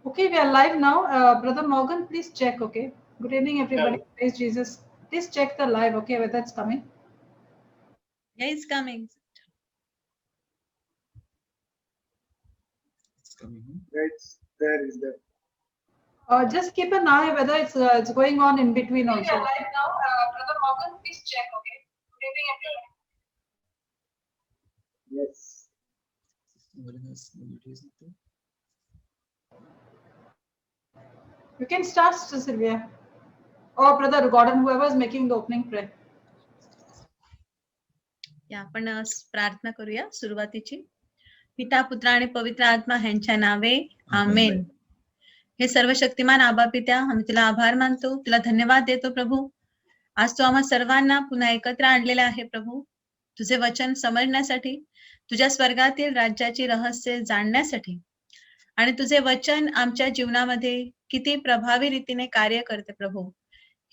Okay, we are live now. Brother Morgan, please check, okay? Good evening, everybody. Yeah. Praise Jesus. Please check the live, okay, whether it's coming. Yeah, it's coming. It's coming. It's there. Is there? Just keep an eye whether it's going on in between Okay, also. we are live now. Brother Morgan, please check, okay? Good evening, everyone. Yes. You can start, Sister Sylvia. Or Brother Gordon, whoever is making the opening prayer. या आपण प्रार्थना करूया सुरुवातीची. पिता पुत्र आणि पवित्र आत्मा ह्यांच्या नावे आमेन. हे सर्व शक्तिमान आबा पित्या, आम्ही तुला आभार मानतो, तुला धन्यवाद देतो प्रभू. आज तू आम्हा सर्वांना पुन्हा एकत्र आणलेला आहे प्रभू, तुझे वचन समजण्यासाठी, तुझ्या स्वर्गातील राज्याची रहस्य जाणण्यासाठी आणि तुझे वचन आमच्या जीवनामध्ये किती प्रभावी रीतीने कार्य करते प्रभू,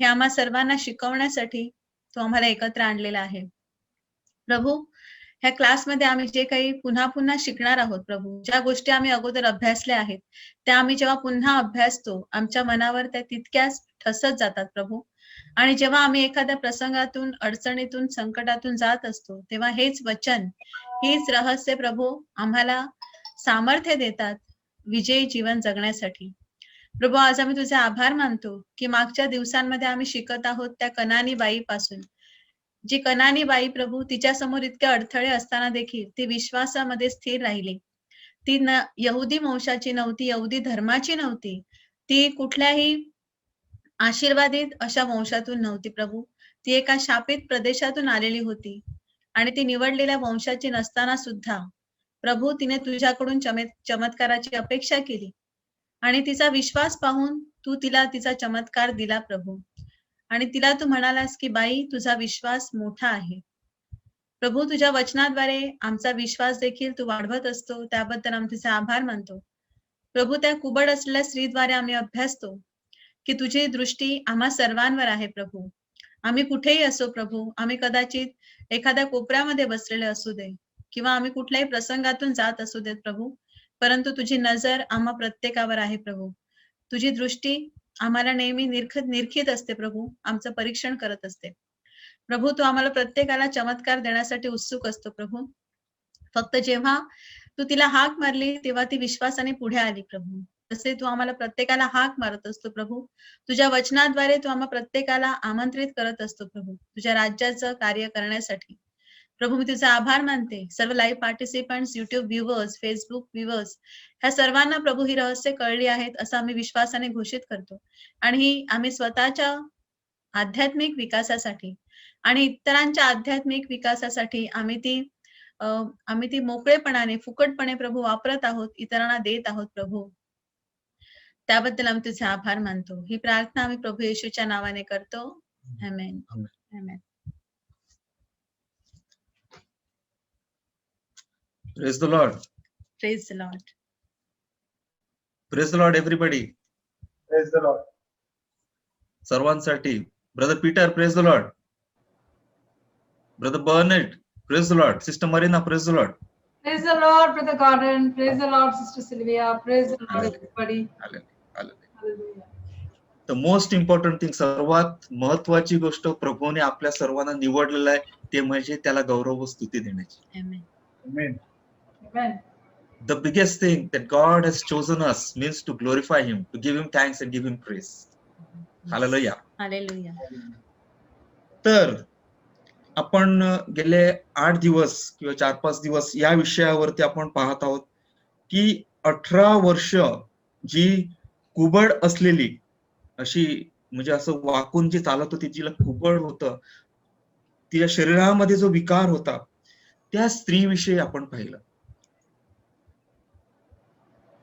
हे आम्हा सर्वांना शिकवण्यासाठी तू आम्हाला एकत्र आणलेला आहे प्रभू. ह्या क्लासमध्ये आम्ही जे काही पुन्हा पुन्हा शिकणार आहोत प्रभू, ज्या गोष्टी आम्ही अगोदर अभ्यासल्या आहेत त्या आम्ही जेव्हा पुन्हा अभ्यासतो आमच्या मनावर त्या तितक्याच ठसत जातात प्रभू. आणि जेव्हा आम्ही एखाद्या प्रसंगातून, अडचणीतून, संकटातून जात असतो तेव्हा हेच वचन, हीच रहस्य प्रभू आम्हाला सामर्थ्य देतात विजयी जीवन जगण्यासाठी. प्रभू आज आम्ही तुझे आभार मानतो की मागच्या दिवसांमध्ये आम्ही शिकत आहोत त्या कनानी बाईपासून, जी कनानी बाई प्रभू, तिच्या समोर इतके अडथळे असताना देखील ती विश्वासामध्ये स्थिर राहिली. ती यहुदी वंशाची नव्हती, यहुदी धर्माची नव्हती, ती कुठल्याही आशीर्वादित अशा वंशातून नव्हती प्रभू, ती एका शापित प्रदेशातून आलेली होती आणि ती निवडलेल्या वंशाची नसताना सुद्धा प्रभू तिने तुझ्याकडून चमत्काराची अपेक्षा केली आणि तिचा विश्वास पाहून तू तिला तिचा चमत्कार दिला प्रभू. आणि तिला तू म्हणालास की बाई, तुझा विश्वास मोठा आहे. प्रभू, तुझ्या वचनाद्वारे आमचा विश्वास देखील तू वाढवत असतो, त्याबद्दल आम्ही तुझे आभार मानतो प्रभू. त्या कुबड असलेल्या स्त्रीद्वारे आम्ही अभ्यासतो की तुझी दृष्टी आम्हा सर्वांवर आहे प्रभू. आम्ही कुठेही असो प्रभू, आम्ही कदाचित एखाद्या कोपऱ्यामध्ये बसलेले असू दे किंवा आम्ही कुठल्याही प्रसंगातून जात असू देत प्रभू, परंतु तुझी नजर आम्हा प्रत्येकावर आहे प्रभू. तुझी दृष्टी आम्हाला नेहमी निरखित असते प्रभू, आमचं परीक्षण करत असते प्रभू. तू आम्हाला प्रत्येकाला चमत्कार देण्यासाठी उत्सुक असतो प्रभू. फक्त जेव्हा तू तिला हाक मारली तेव्हा ती विश्वासाने पुढे आली प्रभू. तसे तू आम्हाला प्रत्येकाला हाक मारत असतो प्रभू. तुझ्या वचनाद्वारे तू आम्हा प्रत्येकाला आमंत्रित करत असतो प्रभू, तुझ्या राज्याचं कार्य करण्यासाठी प्रभू. मी तुझा आभार मानते. सर्व live participants, YouTube viewers, Facebook viewers, ह्या सर्वांना प्रभू ही रहस्य कळली आहेत असं आम्ही विश्वासाने घोषित करतो. आणि आम्ही स्वतःच्या आध्यात्मिक विकासासाठी आणि इतरांच्या आध्यात्मिक विकासासाठी आम्ही ती मोकळेपणाने, फुकटपणे प्रभू वापरत आहोत, इतरांना देत आहोत प्रभू. त्याबद्दल आम्ही तुझे आभार मानतो. ही प्रार्थना आम्ही प्रभू येशूच्या नावाने करतो. आमेन. आमेन. Praise the Lord. Praise the Lord. Praise the Lord, everybody. Praise the Lord. सर्वांसाठी. Brother Peter, praise the Lord. Brother Bernard, praise the Lord. Sister Marina, praise the Lord. Praise the Lord, Brother Gordon. Praise the Lord, Sister Sylvia. Praise the Lord, everybody. Hallelujah. The most important thing, सर्वात महत्वाची गोष्ट प्रभूने आपल्या सर्वांना निवडलेलं आहे ते म्हणजे त्याला गौरव व स्तुती देण्याची. Amen. Amen. Amen. The biggest thing that God has chosen us means to glorify him, to give him thanks and give him praise. Hallelujah. Hallelujah. तर आपण गेले 8 दिवस किंवा 4-5 दिवस या विषयावरती आपण पाहत आहोत की 18 वर्ष जी कुबड असलेली, अशी म्हणजे असं वाकून जी चालत होती, जिला कुबड होतं, तिच्या शरीरामध्ये जो विकार होता, त्या स्त्रीविषयी आपण पाहिलं.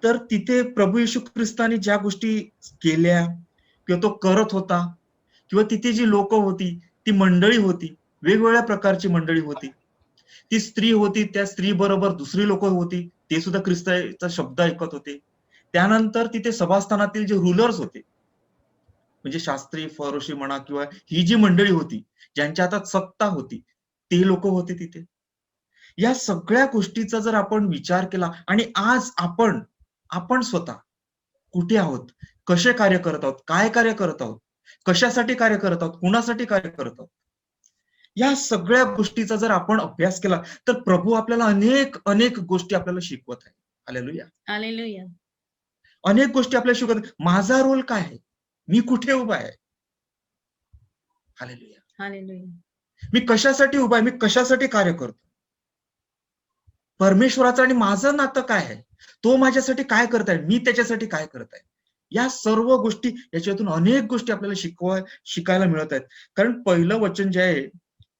तर तिथे प्रभू येशू ख्रिस्तानी ज्या गोष्टी केल्या किंवा तो करत होता, किंवा तिथे जी लोक होती, ती मंडळी होती, वेगवेगळ्या प्रकारची मंडळी होती. ती स्त्री होती, त्या स्त्री बरोबर दुसरी लोक होती, ते सुद्धा ख्रिस्ताचा शब्द ऐकत होते. त्यानंतर तिथे सभास्थानातील जे रूलर्स होते, म्हणजे शास्त्री, फरोशी म्हणा, किंवा ही जी मंडळी होती ज्यांच्या हातात सत्ता होती, ते लोक होते तिथे. या सगळ्या गोष्टीचा जर आपण विचार केला आणि आज आपण स्वतः कुठे आहोत, कसे कार्य करत आहोत, काय कार्य करत आहोत, कशासाठी कार्य करत आहोत, कुणासाठी कार्य करत आहोत, या सगळ्या गोष्टीचा जर आपण अभ्यास केला तर प्रभू आपल्याला अनेक अनेक गोष्टी आपल्याला शिकवत आहे. हालेलुया. हालेलुया. अनेक गोष्टी आपल्याला शिकवत आहेत. माझा रोल काय आहे, मी कुठे उभा आहे. हालेलुया. हालेलुया. मी कशासाठी उभा आहे, मी कशासाठी कार्य करतो, परमेश्वराचं आणि माझं नातं काय आहे, तो माझ्यासाठी काय करत आहे, मी त्याच्यासाठी काय करत आहे. या सर्व गोष्टी, याच्यातून अनेक गोष्टी आपल्याला शिकायला मिळत आहेत. कारण पहिलं वचन जे आहे,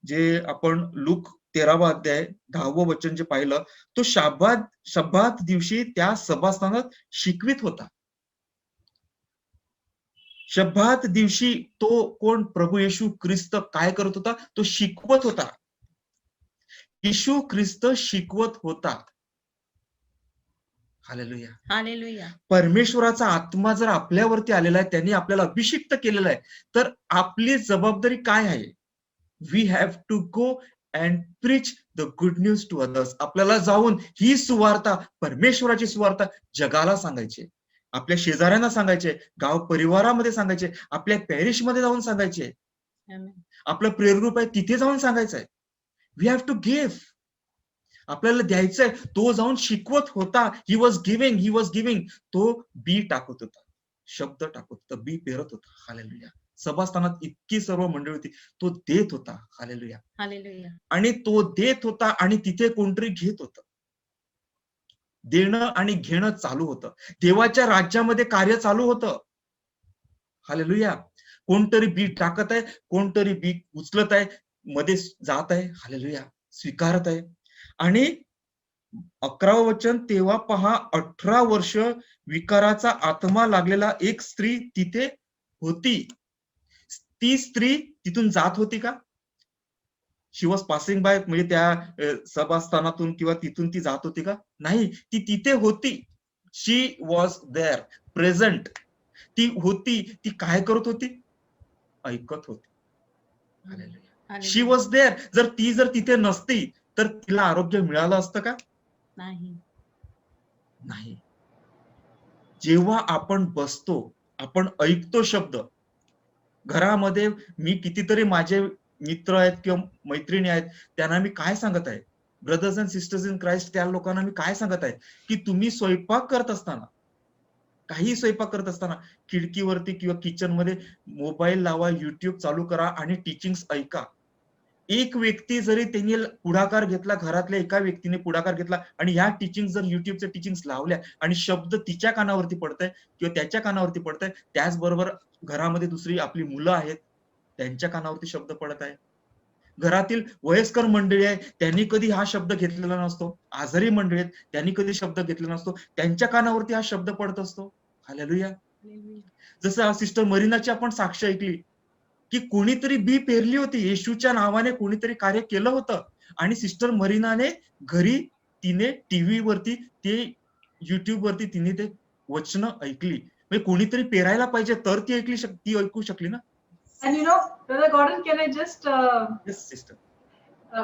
जे आपण लूक 13वा अध्याय 10वं वचन जे पाहिलं, तो शब्बात दिवशी त्या सभास्थानात शिकवित होता. शब्बात दिवशी तो कोण, प्रभू येशू ख्रिस्त काय करत होता, तो शिकवत होता. येशू ख्रिस्त शिकवत होता. हालेलुया. हालेलुया. परमेश्वराचा आत्मा जर आपल्यावरती आलेला आहे, त्यांनी आपल्याला अभिषिक्त केलेला आहे, तर आपली जबाबदारी काय आहे? We have to go and preach the good news to others. आपल्याला जाऊन ही सुवार्ता, परमेश्वराची सुवार्ता जगाला सांगायची, आपल्या शेजाऱ्यांना सांगायचे, गाव परिवारामध्ये सांगायचे, आपल्या पॅरिशमध्ये जाऊन सांगायचे, आपलं प्रेयर ग्रुप आहे तिथे जाऊन सांगायचंय. We have to give. आपल्याला द्यायचंय. तो जाऊन शिकवत होता. He was giving. तो बी टाकत होता, शब्द टाकत होता, बी पेरत होता. हालेलुया. सभास्थानात इतकी सर्व मंडळी होती, तो देत होता. हालेलुया. हालेलुया. आणि तो देत होता आणि तिथे कोणतरी घेत होतं. देणं आणि घेणं चालू होतं. देवाच्या राज्यामध्ये कार्य चालू होतं. हालेलुया. कोणतरी बी टाकत आहे, कोणतरी बी उचलत आहे, मध्ये जात आहे. हालेलुया. स्वीकारत आहे. आणि 11वं वचन, तेव्हा पहा 18 वर्ष विकाराचा आत्मा लागलेला एक स्त्री तिथे होती. ती स्त्री तिथून जात होती का? शी वॉज पासिंग बाय, म्हणजे त्या सभास्थानातून किंवा तिथून ती जात होती का? नाही, ती तिथे होती. She was there, present. ती होती. ती काय करत होती? ऐकत होती. हालेलुया. She was there. जर तिथे नसती तर तिला आरोग्य मिळालं असतं का? नाही. जेव्हा आपण बसतो, आपण ऐकतो शब्द. घरामध्ये मी कितीतरी माझे मित्र आहेत किंवा मैत्रिणी आहेत, त्यांना मी काय सांगत आहे, brothers and sisters in Christ, त्या लोकांना मी काय सांगत आहे, की तुम्ही स्वयंपाक करत असताना, काही स्वयंपाक करत असताना खिडकीवरती किंवा किचन मध्ये मोबाईल लावा, युट्यूब चालू करा आणि टीचिंग्स ऐका. एक व्यक्ती जरी त्यांनी पुढाकार घेतला, घरातल्या एका व्यक्तीने पुढाकार घेतला आणि ह्या टीचिंग जर युट्यूबच्या टीचिंग्स लावल्या आणि शब्द तिच्या कानावरती पडताय किंवा त्याच्या कानावरती पडताय, त्याचबरोबर घरामध्ये दुसरी आपली मुलं आहेत, त्यांच्या कानावरती शब्द पडत आहे. घरातील वयस्कर मंडळी आहे, त्यांनी कधी हा शब्द घेतलेला नसतो. आजारी मंडळी आहेत, त्यांनी कधी शब्द घेतलेला नसतो, त्यांच्या कानावरती हा शब्द पडत असतो. हालेलुया. जसं सिस्टर मरीनाची आपण साक्ष ऐकली, की कोणीतरी बी पेरली होती, येशूच्या नावाने कोणीतरी कार्य केलं होतं आणि सिस्टर मरीनाने घरी, तिने टीव्ही वरती, ते युट्यूब वरती तिने ते वचन ऐकली. म्हणजे कोणीतरी पेरायला पाहिजे तर ती ऐकू शकली ना. And Brother Gordon, can I just Yes, sister.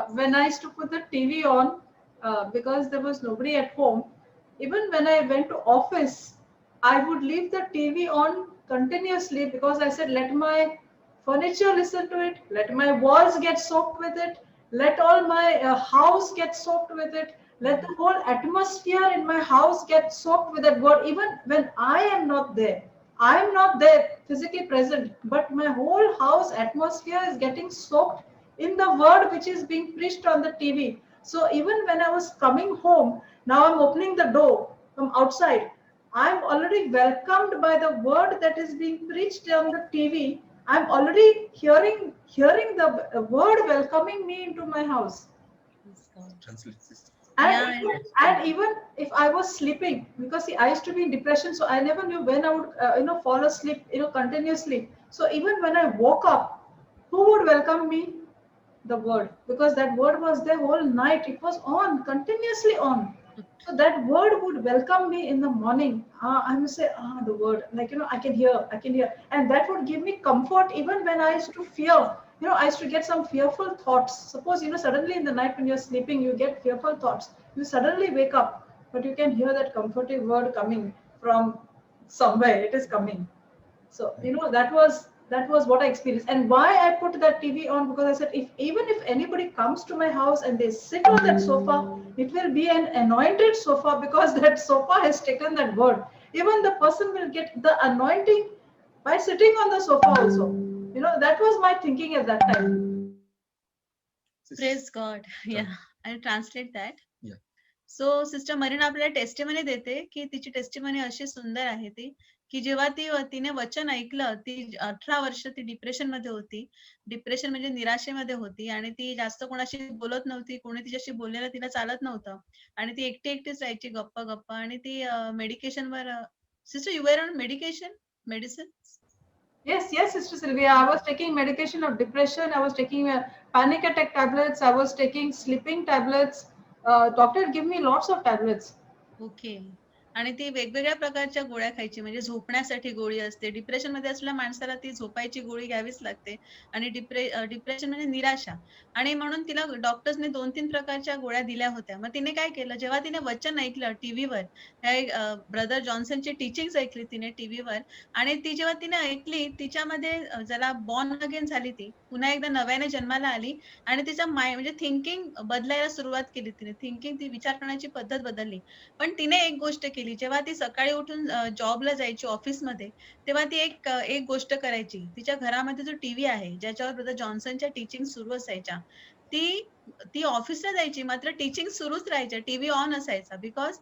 When I used to put the TV on, because there was nobody at home, even when I went to office, I would leave the TV on continuously, because I said, let my furniture listen to it, let my walls get soaked with it, let all my house get soaked with it, let the whole atmosphere in my house get soaked with that word. Even when I am not there, I am not there physically present, but my whole house atmosphere is getting soaked in the word which is being preached on the TV. So even when I was coming home, now I'm opening the door from outside, I'm already welcomed by the word that is being preached on the TV. I'm already hearing the word welcoming me into my house. Translate, sister. And even if I was sleeping, because see, I used to be in depression, so I never knew when I would fall asleep continuously. So even when I woke up, who would welcome me? The word, because that word was there whole night. It was on, continuously on. So that word would welcome me in the morning. I would say, the word, like I can hear, and that would give me comfort even when I used to fear. I used to get some fearful thoughts. Suppose suddenly in the night when you're sleeping, you get fearful thoughts. You suddenly wake up, but you can hear that comforting word coming from somewhere. It is coming. So that was what I experienced. And why I put that TV on, because I said, if anybody comes to my house and they sit on that sofa, it will be an anointed sofa, because that sofa has taken that word. Even the person will get the anointing by sitting on the sofa also. That was my thinking at that time. Praise God. Yeah, I translate that. Yeah. So sister Marine आपल्याला testimony देते की तिची testimony अशी सुंदर आहे ती, की जेव्हा तिने वचन ऐकलं, ती 18 वर्ष ती डिप्रेशन मध्ये होती. डिप्रेशन म्हणजे निराशेमध्ये होती आणि ती जास्त कोणाशी बोलत नव्हती, कोणी तिच्याशी बोललेलं तिला चालत नव्हतं आणि ती एकटीच राहायची गप्पा आणि ती मेडिकेशनवर. Sister you were on medicine? Yes, Sister Sylvia. I was taking medication of depression. I was taking panic attack tablets. I was taking sleeping tablets. Doctor give me lots of tablets. Okay. आणि ती वेगवेगळ्या प्रकारच्या गोळ्या खायची, म्हणजे झोपण्यासाठी गोळी असते. डिप्रेशन मध्ये असलेल्या माणसाला ती झोपायची गोळी घ्यावीच लागते. आणि डिप्रेशन म्हणजे निराशा. आणि म्हणून तिला डॉक्टर्सने 2-3 प्रकारच्या गोळ्या दिल्या होत्या. मग तिने काय केलं, जेव्हा तिने वचन ऐकलं टीव्हीवर, ब्रदर जॉन्सनची टीचिंग ऐकली तिने टीव्हीवर, आणि ती जेव्हा तिने ऐकली, तिच्यामध्ये ज्याला बॉर्न अगेन झाली, ती पुन्हा एकदा नव्याने जन्माला आली आणि तिचा म्हणजे थिंकिंग बदलायला सुरुवात केली. तिने थिंकिंग, ती विचार करण्याची पद्धत बदलली. पण तिने एक गोष्ट केली, जेव्हा ती सकाळी उठून जॉबला जायची ऑफिसमध्ये, तेव्हा ती एक गोष्ट करायची. तिच्या घरामध्ये जो टीव्ही आहे, ज्याच्यावर ब्रदर जॉन्सनच्या टीचिंग सुरू असायच्या, ती ऑफिसला जायची, मात्र टीचिंग सुरूच राहायच्या, टीव्ही ऑन असायचा. बिकॉज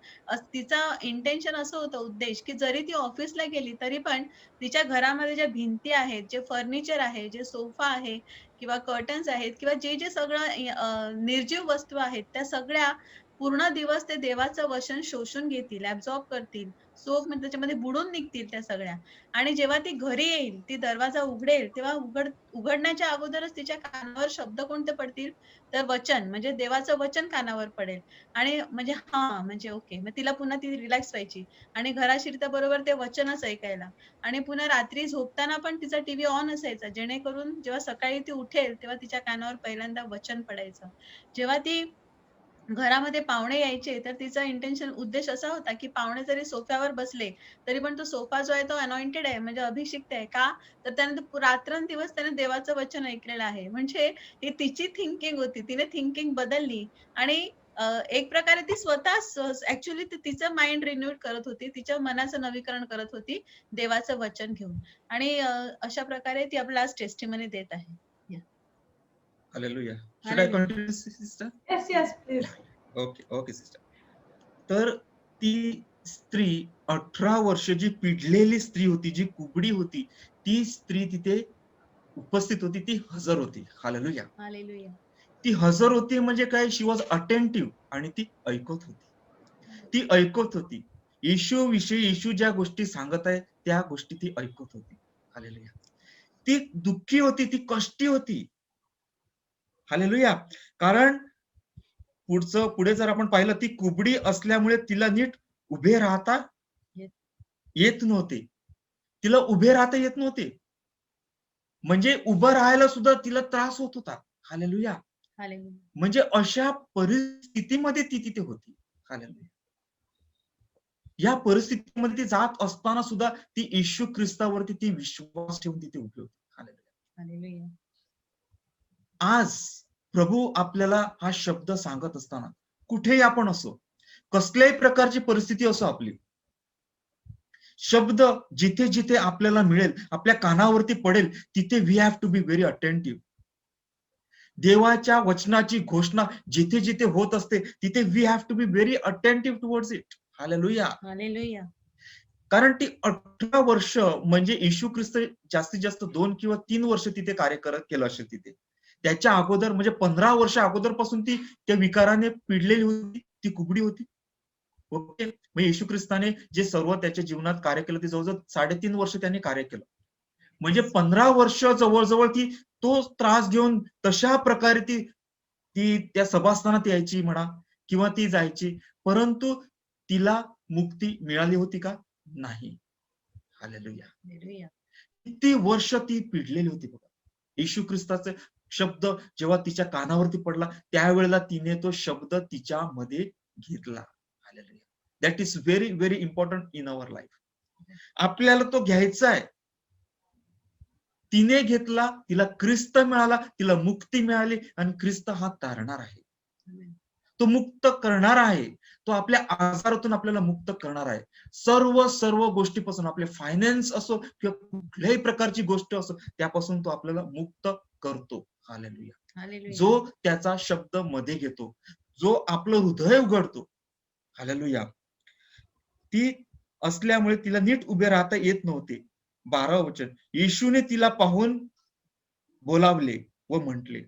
तिचा इंटेन्शन असं होतं, उद्देश, की जरी ती ऑफिसला गेली तरी पण तिच्या घरामध्ये ज्या भिंती आहेत, जे फर्निचर आहे, जे सोफा आहे किंवा कर्टन्स आहेत किंवा जे सगळं निर्जीव वस्तू आहेत, त्या सगळ्या पूर्ण दिवस ते देवाचं वचन शोषून घेतील, ऍब्झॉर्ब करतील, सोप म्हणजे त्याच्यामध्ये बुडून निघतील त्या सगळ्या. आणि जेव्हा ती घरी येईल, ती दरवाजा उघडेल, तेव्हा उघडण्याच्या अगोदरच तिच्या कानावर शब्द कोणते पडतील, तर वचन, म्हणजे देवाचं वचन कानावर पडेल. आणि म्हणजे ओके, मग तिला पुन्हा ती रिलॅक्स व्हायची आणि घरात शिरल्याबरोबर ते वचनच ऐकायला. आणि पुन्हा रात्री झोपताना पण तिचा टीव्ही ऑन असायचा, जेणेकरून जेव्हा सकाळी ती उठेल तेव्हा तिच्या कानावर पहिल्यांदा वचन पडायचं. जेव्हा ती घरामध्ये पाहुणे यायचे, तर तिचा उद्देश असा होता, की पाहुणे जरी सोफ्यावर बसले तरी पण तो सोफा जो आहे तो अनॉइंटेड आहे, म्हणजे अभिषिक्त आहे. का? तर त्याने रात्रंदिवस त्याने देवाचं वचन ऐकलेलं आहे. म्हणजे ही तिची थिंकिंग होती, तिने थिंकिंग बदलली आणि एक प्रकारे ती स्वतः ऍक्च्युअली तिचं माइंड रिन्यूड करत होती, तिच्या मनाचं नवीकरण करत होती देवाचं वचन घेऊन. आणि अशा प्रकारे ती आपल्याला आज टेस्टिमनी देत आहे. Hallelujah. Should I continue, sister? Yes, please. Okay sister. तर ती स्त्री 18 वर्ष जी पिडलेली स्त्री होती, जी कुबडी होती, ती स्त्री तिथे उपस्थित होती, ती हजर होती. हालेलुया. हालेलुया. ती हजर होती म्हणजे काय, शी वॉज अटेंटिव्ह, आणि ती ऐकत होती. ती ऐकत होती. येशू विषयी, येशू ज्या गोष्टी सांगत आहे त्या गोष्टी ती ऐकत होती. हालेलुया. ती दुःखी होती, ती कष्टी होती. हालेलुया. कारण पुढे जर आपण पाहिलं, ती कुबडी असल्यामुळे तिला नीट उभे राहता येत नव्हते. तिला उभे राहता येत नव्हते, म्हणजे उभं राहायला सुद्धा तिला त्रास होत होता. हालेलुया. म्हणजे अशा परिस्थितीमध्ये ती तिथे होती. हालेलुया. या परिस्थितीमध्ये ती जात असताना सुद्धा ती येशू ख्रिस्तावरती ती विश्वास ठेवून तिथे उभी होती. हालेलुया. आज प्रभू आपल्याला हा शब्द सांगत असताना, कुठेही आपण असो, कसल्याही प्रकारची परिस्थिती असो आपली, शब्द जिथे जिथे आपल्याला मिळेल, आपल्या कानावरती पडेल, तिथे we have to be very attentive. देवाच्या वचनाची घोषणा जिथे जिथे होत असते, तिथे we have to be very attentive towards it. Hallelujah. Hallelujah. कारण ती 18 वर्ष म्हणजे येशू ख्रिस्त जास्तीत जास्त 2 किंवा 3 वर्ष तिथे कार्य केलं असेल तिथे. त्याच्या अगोदर म्हणजे 15 वर्ष अगोदरपासून ती त्या विकाराने पिडलेली होती, ती कुबडी होती. ओके. मग येशू ख्रिस्ताने जे सर्व त्याच्या जीवनात कार्य केलं, ते जवळजवळ 3.5 वर्ष त्यांनी कार्य केलं. म्हणजे 15 वर्ष जवळजवळ ती तो त्रास घेऊन तशा प्रकारे ती त्या सभास्थानात यायची म्हणा किंवा ती जायची, परंतु तिला मुक्ती मिळाली होती का? नाही. हालेलुया. किती वर्ष ती पिडलेली होती बघा. येशू ख्रिस्ताचे शब्द जेव्हा तिच्या कानावरती पडला, त्यावेळेला तिने तो शब्द तिच्यामध्ये घेतला. Hallelujah. That is very very important in our life. आपल्याला तो घ्यायचा आहे. तिने घेतला, तिला ख्रिस्त मिळाला, तिला मुक्ती मिळाली आणि ख्रिस्त हा तारणार आहे, तो मुक्त करणार आहे. तो आपल्या आजारातून आपल्याला मुक्त करणार आहे. सर्व गोष्टीपासून, आपले फायनान्स असो किंवा कुठल्याही प्रकारची गोष्ट असो, त्यापासून तो आपल्याला मुक्त करतो. हालेलुया. हालेलुया. जो त्याचा शब्द मध्ये घेतो, जो आपलं हृदय उघडतो. हालेलुया. ती असल्यामुळे तिला नीट उभे राहता येत नव्हते. 12 वचन, येशूने तिला पाहून बोलावले व म्हटले.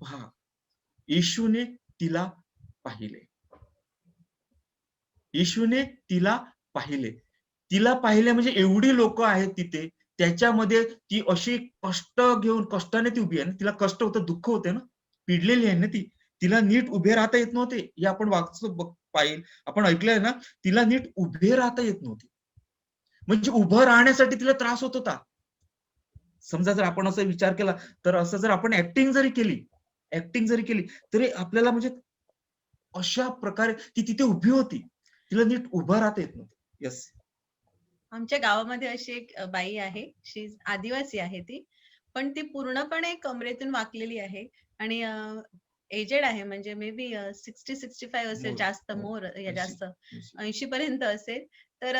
पहा, येशूने तिला पाहिले. येशूने तिला पाहिले. तिला पाहिले म्हणजे एवढी लोक आहेत तिथे, त्याच्यामध्ये ती अशी कष्ट घेऊन, कष्टाने ती उभी आहे ना. तिला कष्ट होतं, दुःख होते ना, पिडलेली आहे ना ती. तिला नीट उभे राहता येत नव्हते. हे आपण वाचतो, पाहिलं, आपण ऐकलंय ना. तिला नीट उभे राहता येत नव्हते, म्हणजे उभं राहण्यासाठी तिला त्रास होत होता. समजा जर आपण असा विचार केला तर, असं जर आपण ऍक्टिंग जरी केली तरी आपल्याला म्हणजे अशा प्रकारे ती तिथे उभी होती, तिला नीट उभं राहता येत नव्हतं. येस. आमच्या गावामध्ये अशी एक बाई आहे, शी आदिवासी आहे ती, पण ती पूर्णपणे कमरेतून वाकलेली आहे आणि एजेड आहे, म्हणजे मे बी 60-65 असेल, More, जास्त more. मोर या 80, जास्त 80. 80 पर्यंत असेल. तर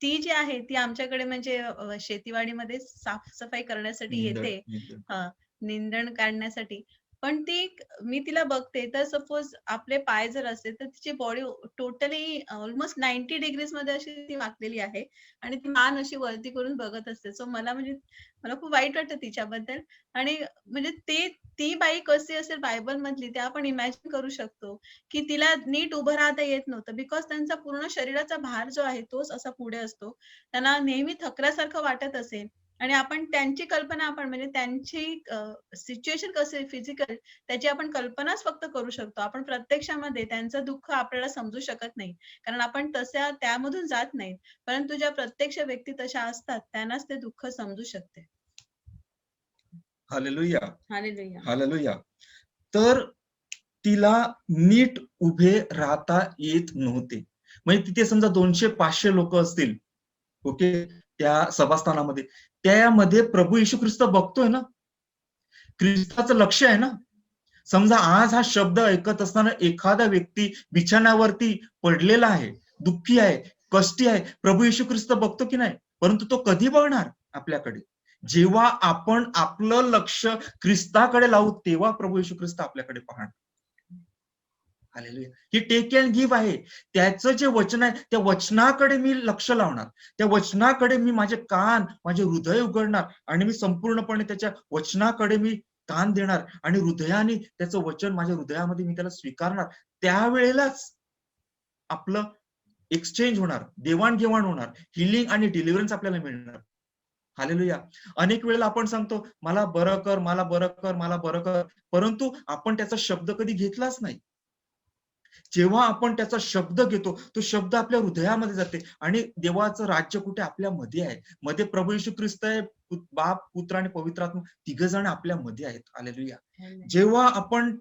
ती जी आहे ती आमच्याकडे म्हणजे शेतीवाडीमध्ये साफसफाई करण्यासाठी येते, निंदण. निंदण काढण्यासाठी. पण मी तिला बघते तर सपोज आपले पाय जर असेल तर तिची बॉडी टोटली ऑलमोस्ट 90 डिग्रीज मध्ये अशी ती वाकलेली आहे आणि ती मान अशी वरती करून बघत असते. सो मला खूप वाईट वाटतं तिच्याबद्दल. आणि म्हणजे ती बाई कशी असेल बायबल मधली, ते आपण इमॅजिन करू शकतो की तिला नीट उभं राहता येत नव्हतं, बिकॉज त्यांचा पूर्ण शरीराचा भार जो आहे तोच असा पुढे असतो. त्यांना नेहमी थकल्यासारखं वाटत असेल आणि आपण त्यांची कल्पना, आपण म्हणजे त्यांची सिच्युएशन कसे फिजिकल, त्याची आपण कल्पनाच फक्त करू शकतो. आपण प्रत्यक्षामध्ये त्यांचं दुःख आपल्याला समजू शकत नाही, कारण आपण त्यामधून जात नाही. परंतु ज्या प्रत्यक्ष व्यक्ती तशा असतात त्यांनाच ते दुःख समजू शकते. हालेलुया. हालेलुया. हालेलुया. तर तिला नीट उभे राहता येत नव्हते. म्हणजे तिथे समजा 200-500 लोक असतील, ओके, त्या सभास्थानामध्ये, त्यामध्ये प्रभू येशू ख्रिस्त बघतोय ना, ख्रिस्ताचं लक्ष आहे ना. समजा आज हा शब्द ऐकत असताना एखादा व्यक्ती बिछाण्यावरती पडलेला आहे, दुःखी आहे, कष्टी आहे, प्रभू येशू ख्रिस्त बघतो की नाही? परंतु तो कधी बघणार आपल्याकडे? जेव्हा आपण आपलं लक्ष ख्रिस्ताकडे लावू, तेव्हा प्रभू येशू ख्रिस्त आपल्याकडे पाहणार. हालेलुया. ही टेक अँड गिव्ह आहे. त्याचं जे वचन आहे, त्या वचनाकडे मी लक्ष लावणार, त्या वचनाकडे मी माझे कान, माझे हृदय उघडणार आणि मी संपूर्णपणे त्याच्या वचनाकडे मी कान देणार आणि हृदयाने त्याचं वचन माझ्या हृदयामध्ये मी त्याला स्वीकारणार. त्यावेळेलाच आपलं एक्सचेंज होणार, देवाणघेवाण होणार, हिलिंग आणि डिलिव्हरन्स आपल्याला मिळणार. हालेलुया. अनेक वेळेला आपण सांगतो, मला बरं कर, मला बरं कर, मला बरं कर, परंतु आपण त्याचा शब्द कधी घेतलाच नाही. जेव्हा आपण त्याचा शब्द घेतो, तो शब्द आपल्या हृदयामध्ये जाते आणि देवाचं राज्य कुठे? आपल्यामध्ये आहे. मध्ये प्रभू येशू ख्रिस्त आहे, बाप, पुत्र आणि पवित्र आत्मा, तिघ जण आपल्यामध्ये आहेत. हालेलुया. जेव्हा आपण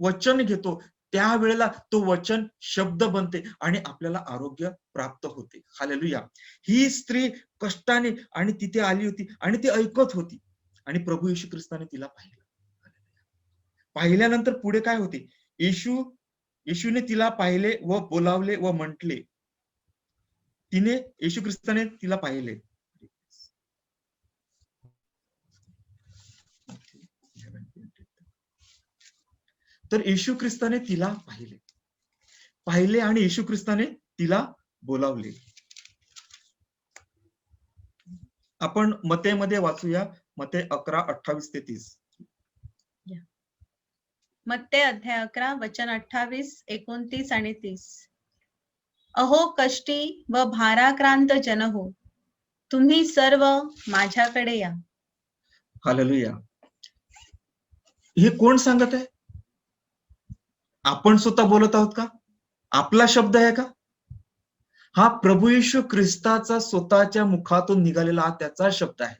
वचन घेतो, त्यावेळेला तो वचन शब्द बनते आणि आपल्याला आरोग्य प्राप्त होते. हालेलुया. ही स्त्री कष्टाने आणि तिथे आली होती आणि ती ऐकत होती आणि प्रभू येशू ख्रिस्ताने तिला पाहिलं. पाहिल्यानंतर पुढे काय होते? येशूने तिला पाहिले व बोलावले व म्हटले. येशू ख्रिस्ताने तिला पाहिले. तर येशू ख्रिस्ताने तिला पाहिले आणि येशू ख्रिस्ताने तिला बोलावले. आपण मत्तेमध्ये वाचूया, मत्ते 11:28-30. मत्ते अध्याय 11 वचन 28, 29 आणि 30. अहो कष्टी व भाराक्रांत जन हो, तुम्ही सर्व माझ्याकडे या. हालेलुया. हे कोण सांगत आहे? आपण स्वतः बोलत आहोत का? आपला शब्द आहे का? हा प्रभू येशू ख्रिस्ताचा स्वतःच्या मुखातून निघालेला हा त्याचा शब्द आहे.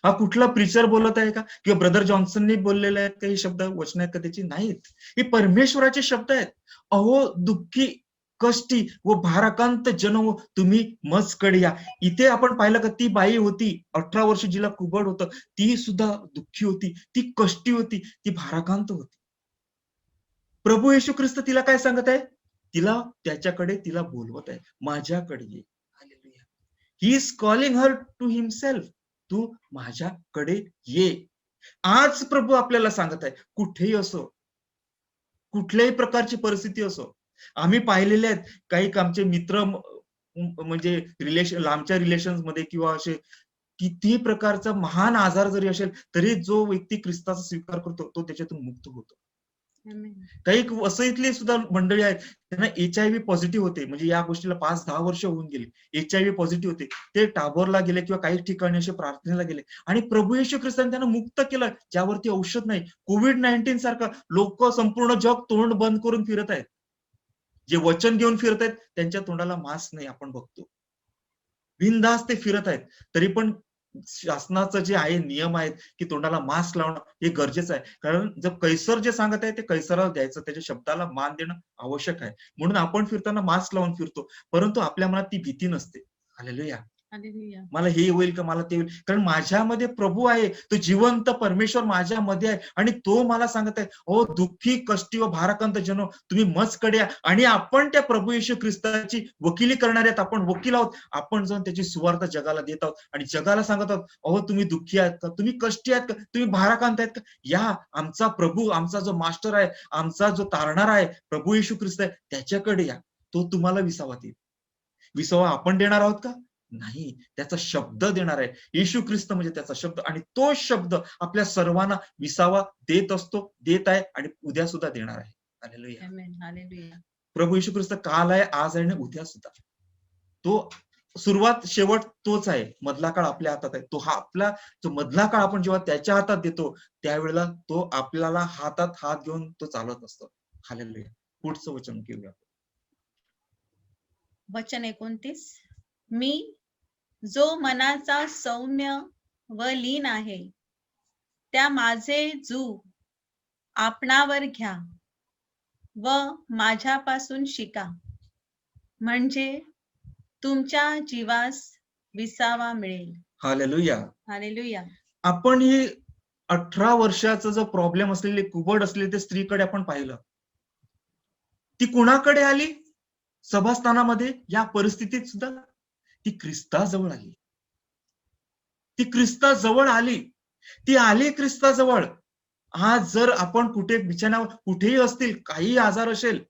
हा कुठला प्रीचर बोलत आहे का? किंवा ब्रदर जॉन्सनने बोललेले आहेत का? हे शब्द वचन आहेत का त्याची? नाहीत. हे परमेश्वराचे शब्द आहेत. अहो दुःखी कष्टी व भाराकांत जन हो तुम्ही मजकडे या. इथे आपण पाहिलं का ती बाई होती 18 वर्ष जिला कुबड होतं, ती सुद्धा दुःखी होती, ती कष्टी होती, ती भाराकांत होती. प्रभू येशू ख्रिस्त तिला काय सांगत आहे? तिला त्याच्याकडे तिला बोलवत आहे, माझ्याकडे ये. Hallelujah. He is calling her to himself. तू माझ्याकडे ये. आज प्रभू आपल्याला सांगत आहे, कुठेही असो, कुठल्याही प्रकारची परिस्थिती असो. आम्ही पाहिलेले आहेत काही आमचे मित्र म्हणजे लांबच्या रिलेशन मध्ये किंवा असे किती प्रकारचा महान आजार जरी असेल तरी जो व्यक्ती ख्रिस्ताचा स्वीकार करतो तो त्याच्यातून मुक्त होतो. काही वसईतली सुद्धा मंडळी आहेत त्यांना HIV पॉझिटिव्ह होते, म्हणजे या गोष्टीला 5-10 वर्ष होऊन गेली. HIV पॉझिटिव्ह होते, ते टाबोरला गेले किंवा काही ठिकाणी असे प्रार्थनेला गेले आणि प्रभू येशू ख्रिस्ताने त्यांना मुक्त केलं, ज्यावरती औषध नाही. कोविड-19 सारखं लोक संपूर्ण जग तोंड बंद करून फिरत आहेत, जे वचन घेऊन फिरत आहेत त्यांच्या तोंडाला मास्क नाही, आपण बघतो. बिनधास्त ते फिरत आहेत, तरी पण शासनाचं जे आहे नियम आहेत की तोंडाला मास्क लावणं हे गरजेचं आहे. कारण जर कैसर जे सांगत आहे ते कैसराला द्यायचं, त्याच्या शब्दाला मान देणं आवश्यक आहे. म्हणून आपण फिरताना मास्क लावून फिरतो, परंतु आपल्या मनात ती भीती नसते. हालेलुया. मला हे होईल का, मला ते होईल, कारण माझ्यामध्ये प्रभू आहे, तो जिवंत परमेश्वर माझ्यामध्ये आहे आणि तो मला सांगत आहे, ओ दुःखी कष्टी व भाराकांत जनो तुम्ही मजकडे या. आणि आपण त्या प्रभू येशू ख्रिस्ताची वकिली करणारे आहेत, आपण वकील आहोत. आपण जाऊन त्याची सुवार्थ जगाला देत आहोत आणि जगाला सांगत आहोत, अहो तुम्ही दुःखी आहात का, तुम्ही कष्टी आहात का, तुम्ही भाराकांत आहेत का, या आमचा प्रभू, आमचा जो मास्टर आहे, आमचा जो तारणारा आहे प्रभू येशू ख्रिस्त आहे, त्याच्याकडे या. तो तुम्हाला विसावा देईल. विसावा आपण देणार आहोत का? नाही, त्याचा शब्द देणार आहे. येशू ख्रिस्त म्हणजे त्याचा शब्द आणि तो शब्द आपल्या सर्वांना विसावा देत असतो, देत आहे आणि उद्या सुद्धा देणार आहे. हालेलुया. प्रभू येशू ख्रिस्त काल आहे, आज आहे आणि उद्या सुद्धा. तो सुरुवात शेवट तोच आहे. मधला काळ आपल्या हातात आहे. तो हा आपला जो मधला काळ आपण जेव्हा त्याच्या हातात देतो त्यावेळेला तो आपल्याला हातात हात घेऊन तो चालत असतो. हालेलुया. पुढचं वचन घेऊया. वचन 29. मी जो मनाचा सौम्य व लीन आहे, त्या माझे जू आपणावर घ्या व माझ्यापासून शिका, म्हणजे तुमच्या जीवास विसावा मिळेल. हालेलुया. हालेलुया. आपण ही 18 वर्षाचा जो प्रॉब्लेम असलेली कुबड असलेली त्या स्त्रीकडे आपण पाहिलं. ती कुणाकडे आली? सभास्थानामध्ये या परिस्थितीत सुद्धा ती ख्रिस्ताजवळ आली. ती ख्रिस्ताजवळ आली. ती आली ख्रिस्ताजवळ. आज जर आपण कुठे बिछाण्यावर कुठेही असतील, काही आजार असेल,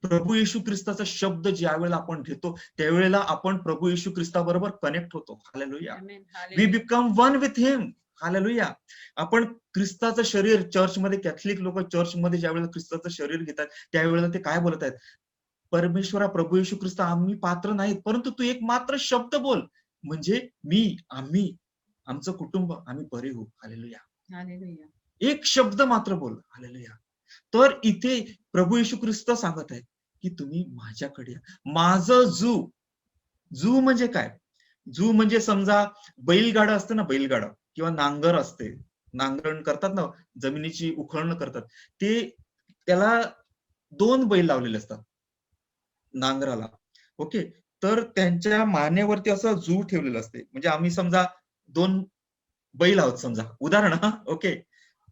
प्रभू येशू ख्रिस्ताचा शब्द ज्या वेळेला आपण घेतो त्यावेळेला आपण प्रभू येशू ख्रिस्ताबरोबर कनेक्ट होतो. Hallelujah. We become one with him. Hallelujah. आपण ख्रिस्ताचं शरीर, चर्चमध्ये कॅथलिक लोक चर्चमध्ये ज्या वेळेला ख्रिस्ताचं शरीर घेतात त्यावेळेला ते काय बोलत आहेत? परमेश्वरा प्रभू येशू ख्रिस्त आम्ही पात्र नाहीत, परंतु तू एक मात्र शब्द बोल, म्हणजे मी, आम्ही, आमचं कुटुंब आम्ही बरे होऊ. हालेलुया. एक शब्द मात्र बोल. हालेलुया. तर इथे प्रभू येशू ख्रिस्त सांगत आहेत की तुम्ही माझ्याकडे या. माझं जू म्हणजे काय? जू म्हणजे समजा बैलगाडा असतं ना, बैलगाडा किंवा नांगर असते, नांगरण करतात ना, जमिनीची उखळण करतात, ते त्याला 2 बैल लावलेले असतात नांगराला. ओके. तर त्यांच्या मानेवरती असं जू ठेवलेलं असते. म्हणजे आम्ही समजा 2 बैल आहोत समजा, उदाहरण. ओके.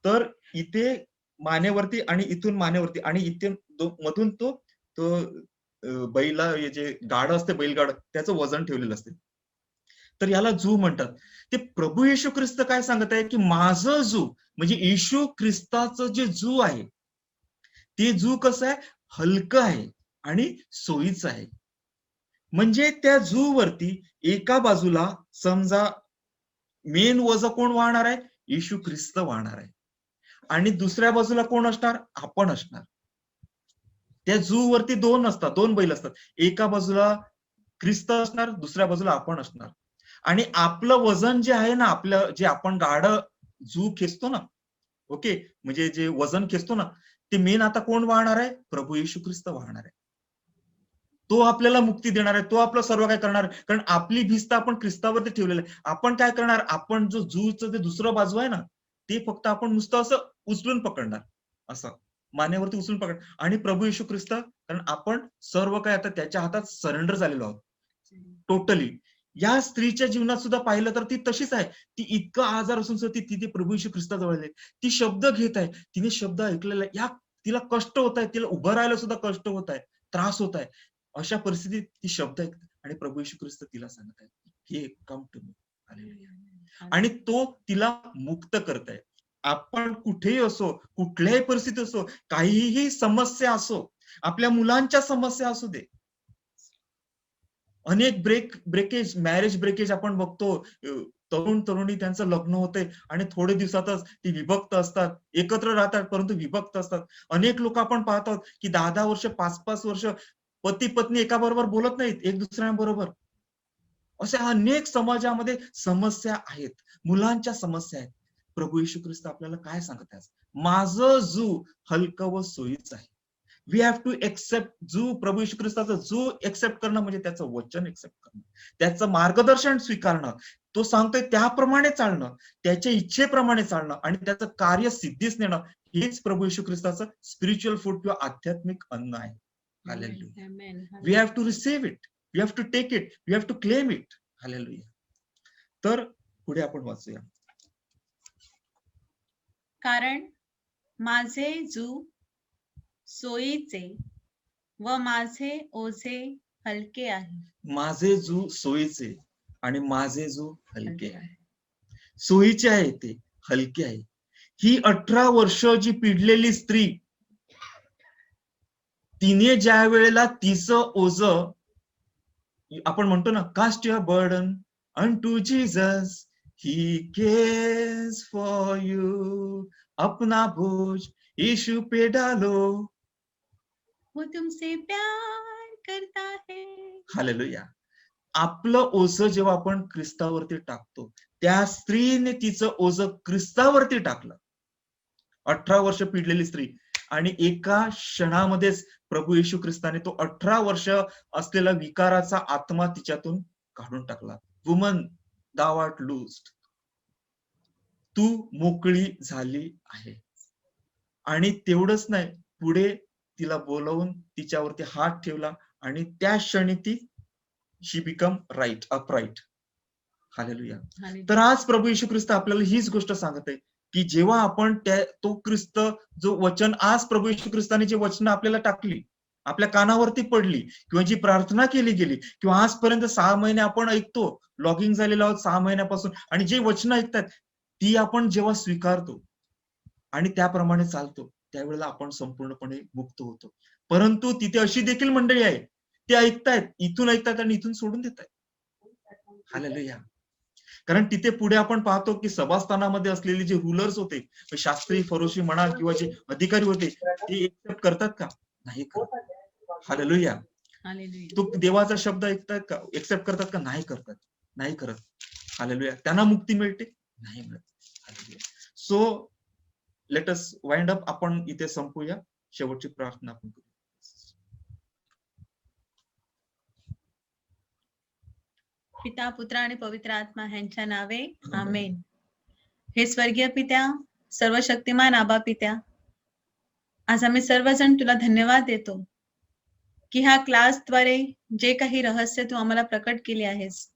तर इथे मानेवरती आणि इथून मानेवरती आणि इथे मधून तो बैला जे गाडं असते, बैलगाड, त्याचं वजन ठेवलेलं असते. तर याला जू म्हणतात. ते प्रभू येशू ख्रिस्त काय सांगत आहे की माझं जू म्हणजे येशू ख्रिस्ताचं जे जू आहे ते जू कसं आहे? हलकं आहे आणि सोयीचं आहे. म्हणजे त्या जू वरती एका बाजूला समजा मेन वजन कोण वाहणार आहे? येशू ख्रिस्त वाहणार आहे आणि दुसऱ्या बाजूला कोण असणार? आपण असणार. त्या जू वरती 2 असतात, 2 बैल असतात. एका बाजूला ख्रिस्त असणार, दुसऱ्या बाजूला आपण असणार. आणि आपलं वजन जे आहे ना, आपलं जे आपण गाडं जू खेचतो ना, ओके, म्हणजे जे वजन खेचतो ना, ते मेन आता कोण वाहणार आहे? प्रभू येशू ख्रिस्त वाहणार आहे. तो आपल्याला मुक्ती देणार आहे, तो आपलं सर्व काय करणार आहे. कारण आपली भिस्त आपण ख्रिस्तावरती ठेवलेलं आहे. आपण काय करणार? आपण जो जूचं जे दुसरं बाजू आहे ना, ते फक्त आपण नुसतं असं उचलून पकडणार, असं मानेवरती उचलून पकड, आणि प्रभू येशू ख्रिस्त कारण आपण सर्व काही आता त्याच्या हातात सरेंडर झालेलो आहोत टोटली. या स्त्रीच्या जीवनात सुद्धा पाहिलं तर ती तशीच आहे. ती इतकं आजार असून सुद्धा ती प्रभू येशू ख्रिस्ताजवळ आहे. ती शब्द घेत आहे, तिने शब्द ऐकलेला आहे. तिला कष्ट होत आहे, तिला उभं राहायला सुद्धा कष्ट होत आहे, त्रास होत आहे. अशा परिस्थितीत ती शब्द ऐकते आणि प्रभू येशू ख्रिस्त तिला सांगत आहे, हे कम टू मी. आणि तो तिला मुक्त करताय. आपण कुठेही असो, कुठल्याही परिस्थितीत असो, काहीही समस्या असो, आपल्या मुलांच्या समस्या असू दे, अनेक ब्रेकेज, मॅरेज ब्रेकेज आपण बघतो. तरुण तरुणी त्यांचं लग्न होतंय आणि थोडे दिवसातच ती विभक्त असतात, एकत्र राहतात परंतु विभक्त असतात. अनेक लोक आपण पाहतो की 10-10 वर्ष, 5-5 वर्ष पती पत्नी एका बरोबर बोलत नाहीत, एक दुसऱ्यांबरोबर. अशा अनेक समाजामध्ये समस्या आहेत, मुलांच्या समस्या आहेत. प्रभू येशू ख्रिस्त आपल्याला काय सांगत आहे? माझं जू हलकं व सोयीचं आहे. वी हॅव टू एक्सेप्ट जू प्रभू येशू ख्रिस्ताचं जू एक्सेप्ट करणं म्हणजे त्याचं वचन एक्सेप्ट करणं, त्याचं मार्गदर्शन स्वीकारणं, तो सांगतोय त्याप्रमाणे चालणं, त्याच्या इच्छेप्रमाणे चालणं आणि त्याचं कार्य सिद्धीस नेणं, हेच प्रभू येशू ख्रिस्ताचं स्पिरिच्युअल फूड किंवा आध्यात्मिक अन्न आहे. Hallelujah. We have to receive it, we have to take it, we have to claim it. Hallelujah. तर पुढे आपण वाचूया. कारण माझे जू सोयीचे व माझे ओझे हलके आहे. माझे जू सोयीचे आणि माझे जू हलके आहे. सोयीचे आहे ते, हलके आहे. ही 18 वर्ष जी पिडलेली स्त्री, तिने ज्या वेळेला तिचं ओझ, आपण म्हणतो ना, cast your burden unto Jesus, he cares for you, अपना बोझ यीशु पे डालो, वो तुमसे प्यार करता है. हालेलुया. आपलं ओझं जेव्हा आपण ख्रिस्तावरती टाकतो, त्या स्त्रीने तिचं ओझं ख्रिस्तावरती टाकलं. 18 वर्ष पिडलेली स्त्री, आणि एका क्षणामध्येच प्रभू येशू ख्रिस्ताने तो 18 वर्ष असलेला विकाराचा आत्मा तिच्यातून काढून टाकला. Woman, thou art loosed. तू मोकळी झाली आहे. आणि तेवढंच नाही, पुढे तिला बोलवून तिच्यावरती हात ठेवला आणि त्या क्षणी ती शी बिकम राईट, अपराईट. हालेलुया. तर आज प्रभू येशू ख्रिस्त आपल्याला हीच गोष्ट सांगत आहे की जेव्हा आपण तो ख्रिस्त जो वचन, आज प्रभू येशू ख्रिस्ताने जे वचन आपल्याला टाकली, आपल्या कानावरती पडली, किंवा जी प्रार्थना केली गेली, किंवा आजपर्यंत 6 महिने आपण ऐकतो, लॉगिंग झालेलो आहोत 6 महिन्यापासून, आणि जे वचन ऐकतात ती आपण जेव्हा स्वीकारतो आणि त्याप्रमाणे चालतो, त्यावेळेला आपण संपूर्णपणे मुक्त होतो. परंतु तिथे अशी देखील मंडळी आहे, ते ऐकतायत, इथून ऐकतात आणि इथून सोडून देत आहेत. हालेलुया. कारण तिथे पुढे आपण पाहतो की सभास्थानामध्ये असलेले जे रूलर्स होते, शास्त्री, फरोशी म्हणा किंवा जे अधिकारी होते, ते एक्सेप्ट करतात का? नाही करत. हालेलुया. तो देवाचा शब्द ऐकतात का? एक्सेप्ट करतात का? नाही करतात, नाही करत. हालेलुया. त्यांना मुक्ती मिळते? नाही मिळत. Hallelujah. So let us wind up. आपण इथे संपूया. शेवटची प्रार्थना आपण करू. पिता, पुत्र आणि पवित्र आत्मा ह्यांच्या नावे आमेन. हे स्वर्गीय पित्या, सर्व शक्तिमान आबा पित्या, आज आम्ही सर्वजण तुला धन्यवाद देतो की ह्या क्लासद्वारे जे काही रहस्य तू आम्हाला प्रकट केले आहेस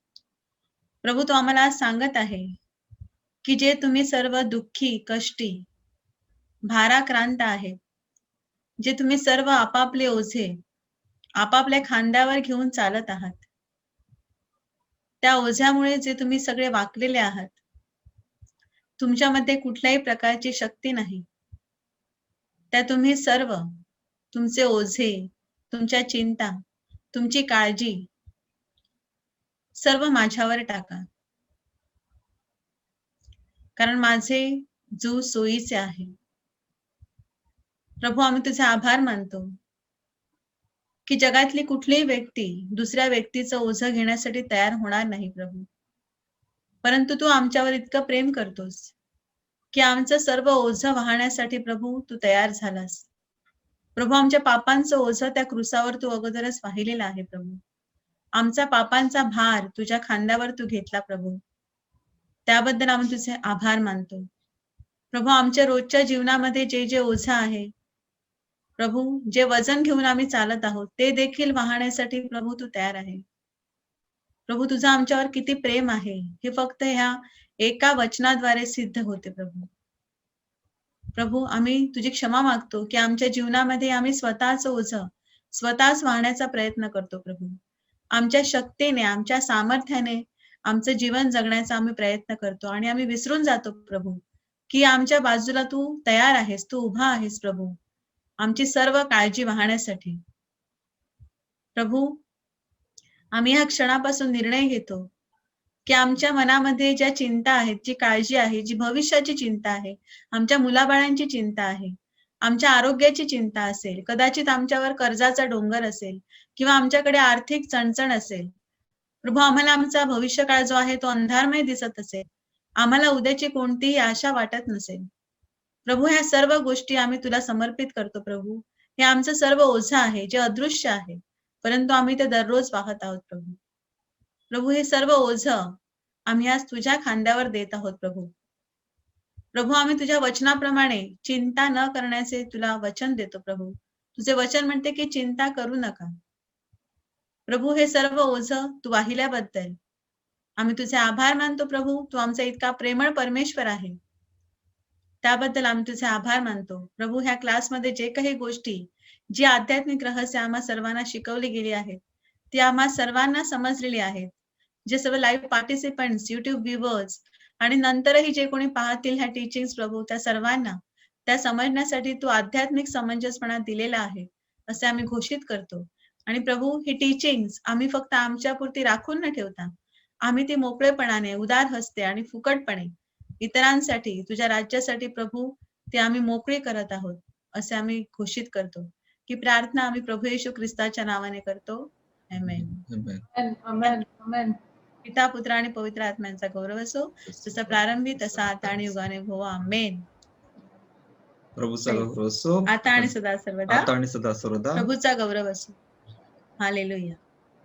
प्रभू, तू आम्हाला आज सांगत आहे की जे तुम्ही सर्व दुःखी, कष्टी, भाराक्रांत आहेत, जे तुम्ही सर्व आपापले ओझे आपापल्या खांद्यावर घेऊन चालत आहात, त्या ओझ्यामुळे जे तुम्ही सगळे वाकलेले आहात, तुमच्यामध्ये कुठल्याही प्रकारची शक्ती नाही, त्या तुम्ही सर्व तुमचे ओझे, तुमच्या चिंता, तुमची काळजी सर्व माझ्यावर टाका. कारण माझे जू सोयीचे आहे. प्रभू, आम्ही तुझे आभार मानतो की जगातली कुठलीही व्यक्ती दुसऱ्या व्यक्तीचं ओझं घेण्यासाठी तयार होणार नाही प्रभू, परंतु तू आमच्यावर इतकं प्रेम करतोस की आमचं सर्व ओझं वाहण्यासाठी प्रभू तू तयार झालास. प्रभू, आमच्या पापांचं ओझं त्या क्रुसावर तू अगोदरच वाहिलेलं आहे प्रभू. आमचा पापांचा भार तुझ्या खांद्यावर तू घेतला प्रभू, त्याबद्दल आम्ही तुझे आभार मानतो. प्रभू, आमच्या रोजच्या जीवनामध्ये जे जे ओझं आहे प्रभू, जे वजन घेऊन आम्ही चालत आहोत ते देखील वाहण्यासाठी प्रभू तू तयार आहे. प्रभू, तुझं आमच्यावर किती प्रेम आहे हे फक्त ह्या एका वचनाद्वारे सिद्ध होते. प्रभू, प्रभू, आम्ही तुझी क्षमा मागतो की आमच्या जीवनामध्ये आम्ही स्वतःच ओझं स्वतःच वाहण्याचा प्रयत्न करतो. प्रभू, आमच्या शक्तीने, आमच्या सामर्थ्याने आमचं जीवन जगण्याचा आम्ही प्रयत्न करतो आणि आम्ही विसरून जातो प्रभू की आमच्या बाजूला तू तयार आहेस, तू उभा आहेस. प्रभू, आमची सर्व काळजी वाहण्यासाठी. प्रभू, आम्ही ह्या क्षणापासून निर्णय घेतो की आमच्या मनामध्ये ज्या चिंता आहेत, जी काळजी आहे, जी भविष्याची चिंता आहे, आमच्या मुलाबाळांची चिंता आहे, आमच्या आरोग्याची चिंता असेल, कदाचित आमच्यावर कर्जाचा डोंगर असेल किंवा आमच्याकडे आर्थिक चणचण असेल. प्रभू, आम्हाला आमचा भविष्यकाळ जो आहे तो अंधारमय दिसत असेल, आम्हाला उद्याची कोणतीही आशा वाटत नसेल. प्रभू, ह्या सर्व गोष्टी आम्ही तुला समर्पित करतो. प्रभू, हे आमचं सर्व ओझं आहे जे अदृश्य आहे, परंतु आम्ही ते दररोज पाहत आहोत. प्रभू, प्रभू, हे सर्व ओझं आम्ही आज तुझ्या खांद्यावर देत आहोत. प्रभू, प्रभू, आम्ही तुझ्या वचनाप्रमाणे चिंता न करण्याचे तुला वचन देतो. प्रभू, तुझे वचन म्हणते की चिंता करू नका. प्रभू, हे सर्व ओझं तू वाहिल्याबद्दल आम्ही तुझे आभार मानतो. प्रभू, तू आमचा इतका प्रेमळ परमेश्वर आहे, त्याबद्दल आम्ही तुझे आभार मानतो. प्रभू, ह्या क्लासमध्ये जे काही गोष्टी, जी आध्यात्मिक रहस्य आम्हा सर्वांना शिकवली गेली आहेत ती आम्हा सर्वांना समजलेली आहेत. जे सर्व लाईव्ह पार्टिसिपंट्स, युट्यूब व्ह्युअर्स आणि नंतरही जे कोणी पाहतील ह्या टीचिंग्स, प्रभू, त्या सर्वांना त्या समजण्यासाठी तू आध्यात्मिक समंजसपणा दिलेला आहे असे आम्ही घोषित करतो. आणि प्रभू, ही टीचिंग्स आम्ही फक्त आमच्यापुरती राखून न ठेवता आम्ही ती मोकळेपणाने, उदार हस्ते आणि फुकटपणे इतरांसाठी, तुझ्या राज्यासाठी प्रभू, ते आम्ही मोकळी करत आहोत असे आम्ही घोषित करतो. की प्रार्थना आम्ही प्रभू येशू ख्रिस्ताच्या नावाने करतो. आमेन. Amen. Amen. Amen. पिता, पुत्र आणि पवित्र आत्म्यांचा गौरव असो, जसा प्रारंभी तसा आता आणि युगाने हो. आमेन. प्रभूचा गौरव असो, आता आणि सदा सर्वदा आता आणि सदा सर्वदा. प्रभूचा गौरव असो. Hallelujah.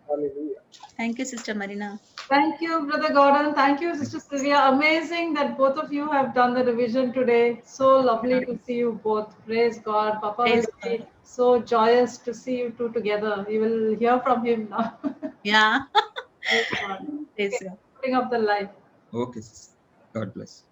Hallelujah. Thank you, Sister Marina. Thank you, Brother Gordon. Thank you, Sister Sylvia. Amazing that both of you have done the revision today. So lovely to see you both. Praise God. Papa Praise will be so joyous to see you two together. You will hear from him now. Yeah. Praise God. Praise God. Putting up the light. Okay, God bless.